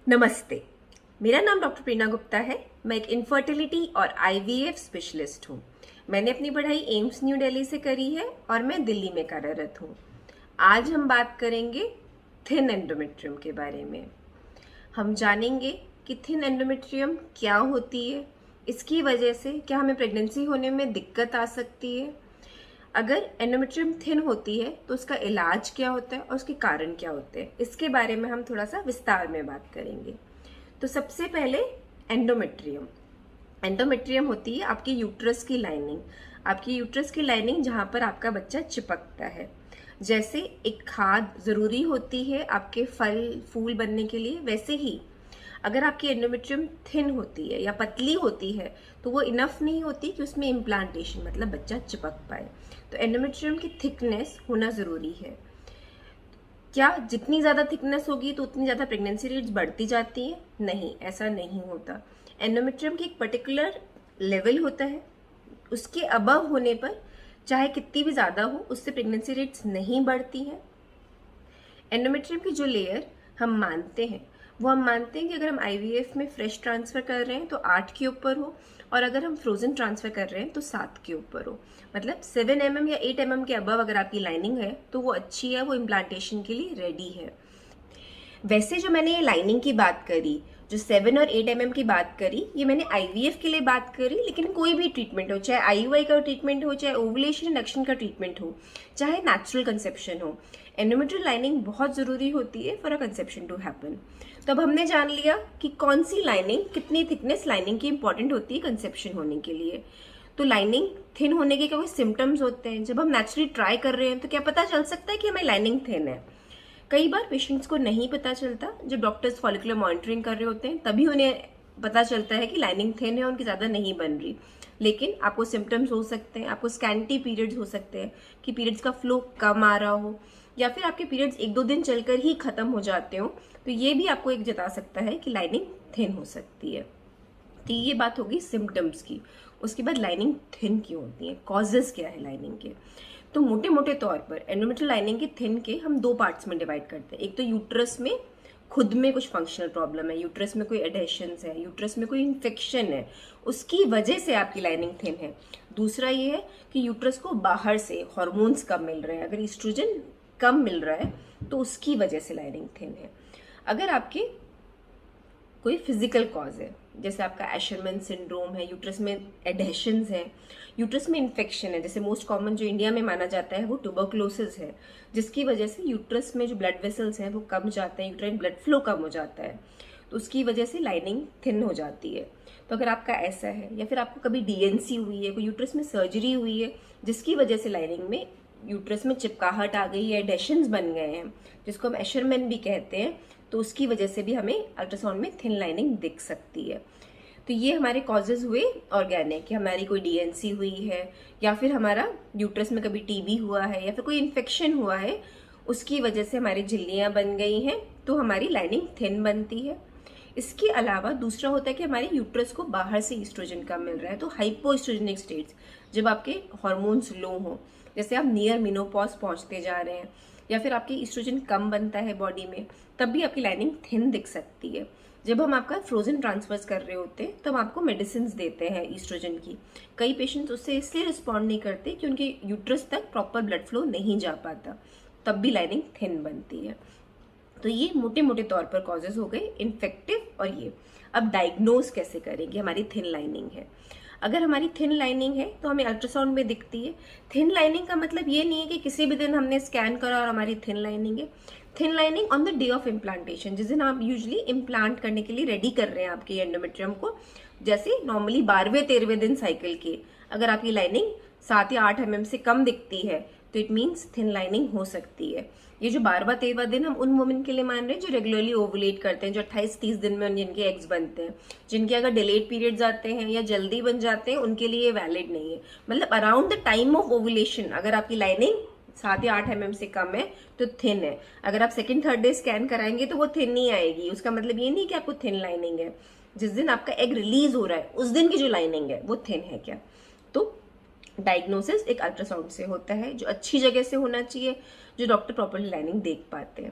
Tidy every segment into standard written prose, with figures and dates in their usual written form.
नमस्ते। मेरा नाम डॉक्टर प्रेरणा गुप्ता है। मैं एक इनफर्टिलिटी और आईवीएफ स्पेशलिस्ट हूँ। मैंने अपनी पढ़ाई एम्स न्यू दिल्ली से करी है और मैं दिल्ली में कार्यरत हूँ। आज हम बात करेंगे थिन एंडोमेट्रियम के बारे में। हम जानेंगे कि थिन एंडोमेट्रियम क्या होती है, इसकी वजह से क्या हमें प्रेगनेंसी होने में दिक्कत आ सकती है, अगर एंडोमेट्रियम थिन होती है तो उसका इलाज क्या होता है और उसके कारण क्या होते हैं, इसके बारे में हम थोड़ा सा विस्तार में बात करेंगे। तो सबसे पहले एंडोमेट्रियम एंडोमेट्रियम होती है आपकी यूट्रस की लाइनिंग। आपकी यूट्रस की लाइनिंग जहां पर आपका बच्चा चिपकता है। जैसे एक खाद जरूरी होती है आपके फल फूल बनने के लिए, वैसे ही अगर आपकी एंडोमेट्रियम थिन होती है या पतली होती है तो वो इनफ नहीं होती कि उसमें इम्प्लांटेशन मतलब बच्चा चिपक पाए। तो एंडोमेट्रियम की थिकनेस होना जरूरी है। क्या जितनी ज़्यादा थिकनेस होगी तो उतनी ज़्यादा प्रेगनेंसी रेट्स बढ़ती जाती है? नहीं, ऐसा नहीं होता। एंडोमेट्रियम की एक पर्टिकुलर लेवल होता है, उसके अबव होने पर चाहे कितनी भी ज़्यादा हो उससे प्रेगनेंसी रेट्स नहीं बढ़ती हैं। एंडोमेट्रियम की जो लेयर हम मानते हैं वो हम मानते हैं कि अगर हम आईवीएफ में फ्रेश ट्रांसफ़र कर रहे हैं तो 8 के ऊपर हो, और अगर हम फ्रोजन ट्रांसफ़र कर रहे हैं तो 7 के ऊपर हो। मतलब 7 mm या 8 mm के अबव अगर आपकी लाइनिंग है तो वो अच्छी है, वो इम्प्लांटेशन के लिए रेडी है। वैसे जो मैंने ये लाइनिंग की बात करी, जो 7 और 8 mm की बात करी, ये मैंने आईवीएफ के लिए बात करी। लेकिन कोई भी ट्रीटमेंट हो, चाहे आईयूआई का ट्रीटमेंट हो, चाहे ओवुलेशन इंडक्शन का ट्रीटमेंट हो, चाहे नेचुरल कंसेप्शन हो, एंडोमेट्रियल लाइनिंग बहुत जरूरी होती है for a conception to happen. तो अब हमने जान लिया कि कौन सी लाइनिंग, कितनी थिकनेस लाइनिंग की इंपॉर्टेंट होती है कंसेप्शन होने के लिए। तो लाइनिंग थिन होने के कोई सिम्टम्स होते हैं? जब हम नेचुरली ट्राई कर रहे हैं तो क्या पता चल सकता है कि हमें लाइनिंग थिन है? कई बार पेशेंट्स को नहीं पता चलता। जब डॉक्टर्स फॉलिकुलर मॉनिटरिंग कर रहे होते हैं तभी उन्हें पता चलता है कि लाइनिंग थिन है, उनकी ज़्यादा नहीं बन रही। लेकिन आपको सिम्टम्स हो सकते हैं, आपको स्कैंटी पीरियड्स हो सकते हैं कि पीरियड्स का फ्लो कम आ रहा हो, या फिर आपके पीरियड्स 1-2 दिन चलकर ही खत्म हो जाते हो। तो ये भी आपको एक जता सकता है कि लाइनिंग थिन हो सकती है। तो ये बात होगी सिम्टम्स की। उसके बाद लाइनिंग थिन क्यों होती है, कॉजेज क्या है लाइनिंग के। तो मोटे मोटे तौर पर एंडोमेट्रियल लाइनिंग के थिन के हम 2 पार्ट्स में डिवाइड करते हैं। एक तो यूट्रस में खुद में कुछ फंक्शनल प्रॉब्लम है, यूट्रस में कोई एडेशंस है, यूट्रस में कोई इन्फेक्शन है, उसकी वजह से आपकी लाइनिंग थिन है। दूसरा ये है कि यूट्रस को बाहर से हॉर्मोन्स कम मिल रहे हैं, अगर ईस्ट्रोजन कम मिल रहा है तो उसकी वजह से लाइनिंग थिन है। अगर आपके कोई फिजिकल कॉज है, जैसे आपका एशरमैन सिंड्रोम है, यूट्रस में एडेशंस है, यूट्रस में इन्फेक्शन है, जैसे मोस्ट कॉमन जो इंडिया में माना जाता है वो ट्यूबरकुलोसिस है, जिसकी वजह से यूट्रस में जो ब्लड वेसल्स हैं वो कम जाते हैं, यूट्राइन ब्लड फ्लो कम हो जाता है, तो उसकी वजह से लाइनिंग थिन हो जाती है। तो अगर आपका ऐसा है, या फिर आपको कभी डीएनसी हुई है, कोई यूट्रस में सर्जरी हुई है जिसकी वजह से लाइनिंग में यूट्रस में चिपकाहट आ गई है, एडेशंस बन गए हैं, जिसको हम एशरमैन भी कहते हैं, तो उसकी वजह से भी हमें अल्ट्रासाउंड में थिन लाइनिंग दिख सकती है। तो ये हमारे कॉजेज हुए ऑर्गेनिक, कि हमारी कोई डीएनसी हुई है, या फिर हमारा यूट्रस में कभी टीबी हुआ है, या फिर कोई इन्फेक्शन हुआ है, उसकी वजह से हमारी झिल्लियाँ बन गई हैं तो हमारी लाइनिंग थिन बनती है। इसके अलावा दूसरा होता है कि हमारे यूट्रस को बाहर से ईस्ट्रोजन कम मिल रहा है, तो हाइपोइस्ट्रोजेनिक स्टेट्स, जब आपके हार्मोन्स लो हो, जैसे आप नियर मिनोपॉज पहुंचते जा रहे हैं, या फिर आपकी ईस्ट्रोजन कम बनता है बॉडी में, तब भी आपकी लाइनिंग थिन दिख सकती है। जब हम आपका फ्रोजन ट्रांसफर्स कर रहे होते हैं तब आपको मेडिसिन देते हैं ईस्ट्रोजन की। कई पेशेंट्स उससे इसलिए रिस्पॉन्ड नहीं करते कि उनके यूट्रस तक प्रॉपर ब्लड फ्लो नहीं जा पाता, तब भी लाइनिंग थिन बनती है। तो ये मोटे मोटे तौर पर कॉजेज हो गए इन्फेक्टिव। और ये अब डायग्नोज कैसे करेंगे हमारी थिन लाइनिंग है। अगर हमारी थिन लाइनिंग है तो हमें अल्ट्रासाउंड में दिखती है। थिन लाइनिंग का मतलब ये नहीं है कि किसी भी दिन हमने स्कैन करा और हमारी थिन लाइनिंग है। Thin lining on the day of implantation, जिस दिन आप यूजली इम्प्लांट करने के लिए रेडी कर रहे हैं आपके एंडोमेट्रियम को, जैसे नॉर्मली 12वें-13वें दिन साइकिल के, अगर आपकी लाइनिंग 7 या 8 mm से कम दिखती है तो इट मीन्स थिन लाइनिंग हो सकती है। ये जो 12वां-13वां दिन हम उन वुमेन के लिए मान रहे हैं जो रेगुलरली ओवुलेट करते हैं, जो 28-30 दिन में जिनके एग्स बनते हैं। जिनके अगर डिलेड पीरियड्स आते हैं या जल्दी बन जाते हैं उनके लिए वैलिड नहीं है। मतलब around the time of ovulation अगर आपकी लाइनिंग 7 या 8 mm से कम है तो थिन है। अगर आप सेकेंड थर्ड डे स्कैन कराएंगे तो वो थिन नहीं आएगी। उसका मतलब ये नहीं कि आपको थिन लाइनिंग है। जिस दिन आपका एग रिलीज हो रहा है उस दिन की जो लाइनिंग है वो थिन है क्या। तो डायग्नोसिस एक अल्ट्रासाउंड से होता है, जो अच्छी जगह से होना चाहिए, जो डॉक्टर प्रॉपरली लाइनिंग देख पाते हैं।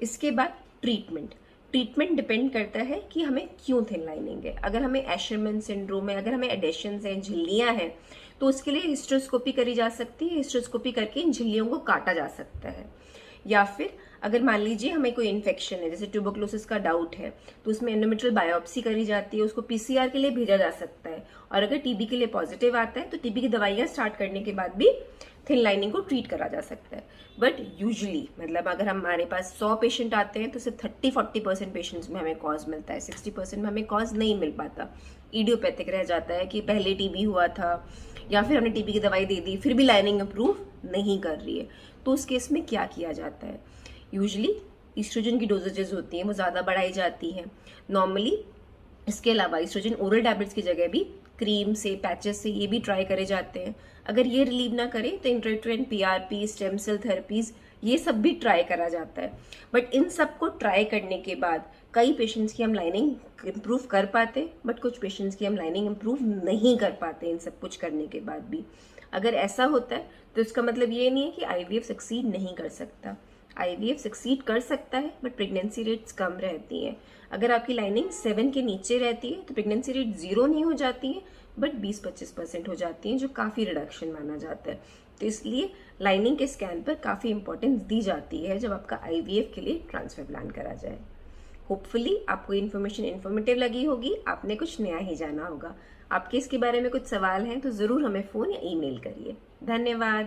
इसके बाद ट्रीटमेंट। ट्रीटमेंट डिपेंड करता है कि हमें क्यों थिन लाइनिंग है। अगर हमें एशरमैन सिंड्रोम है, अगर हमें एडेशंस हैं, झिल्लियां हैं, तो उसके लिए हिस्ट्रोस्कोपी करी जा सकती है। हिस्ट्रोस्कोपी करके इन झिल्लियों को काटा जा सकता है। या फिर अगर मान लीजिए हमें कोई इन्फेक्शन है, जैसे ट्यूबरक्लोसिस का डाउट है, तो उसमें एंडोमेट्रियल बायोप्सी करी जाती है, उसको पीसीआर के लिए भेजा जा सकता है। और अगर टीबी के लिए पॉजिटिव आता है तो टीबी की दवाइयां स्टार्ट करने के बाद भी थिन लाइनिंग को ट्रीट करा जा सकता है। बट यूजुअली मतलब अगर हमारे पास 100 पेशेंट आते हैं तो सिर्फ 30-40% पेशेंट्स में हमें कॉज मिलता है, 60% में हमें कॉज नहीं मिल पाता। इडियोपैथिक रह जाता है कि पहले टीबी हुआ था या फिर हमने टीबी की दवाई दे दी फिर भी लाइनिंग इंप्रूव नहीं कर रही है। तो उस केस में क्या किया जाता है? यूजुअली ईस्ट्रोजन की डोजेजेस होती हैं वो ज़्यादा बढ़ाई जाती हैं नॉर्मली। इसके अलावा ईस्ट्रोजन ओरल टैबलेट्स की जगह भी क्रीम से, पैचेस से ये भी ट्राई करे जाते हैं। अगर ये रिलीव ना करे तो intrauterine PRP, stem cell therapies, ये सब भी ट्राई करा जाता है। बट इन सब को ट्राई करने के बाद कई पेशेंट्स की हम लाइनिंग इम्प्रूव कर पाते, बट कुछ पेशेंट्स की हम लाइनिंग इम्प्रूव नहीं कर पाते इन सब कुछ करने के बाद भी। अगर ऐसा होता है तो इसका मतलब ये नहीं है कि आईवीएफ सक्सीड नहीं कर सकता। आईवीएफ सक्सीड कर सकता है बट प्रेगनेंसी रेट्स कम रहती हैं। अगर आपकी लाइनिंग 7 के नीचे रहती है तो प्रेगनेंसी रेट 0 नहीं हो जाती है बट 20-25% हो जाती हैं, जो काफ़ी रिडक्शन माना जाता है। तो इसलिए लाइनिंग के स्कैन पर काफ़ी इंपॉर्टेंस दी जाती है जब आपका आईवीएफ के लिए ट्रांसफर प्लान करा जाए। होपफुली आपको इन्फॉर्मेशन इन्फॉर्मेटिव लगी होगी, आपने कुछ नया ही जाना होगा। आपके इसके बारे में कुछ सवाल हैं तो ज़रूर हमें फ़ोन या ईमेल करिए। धन्यवाद।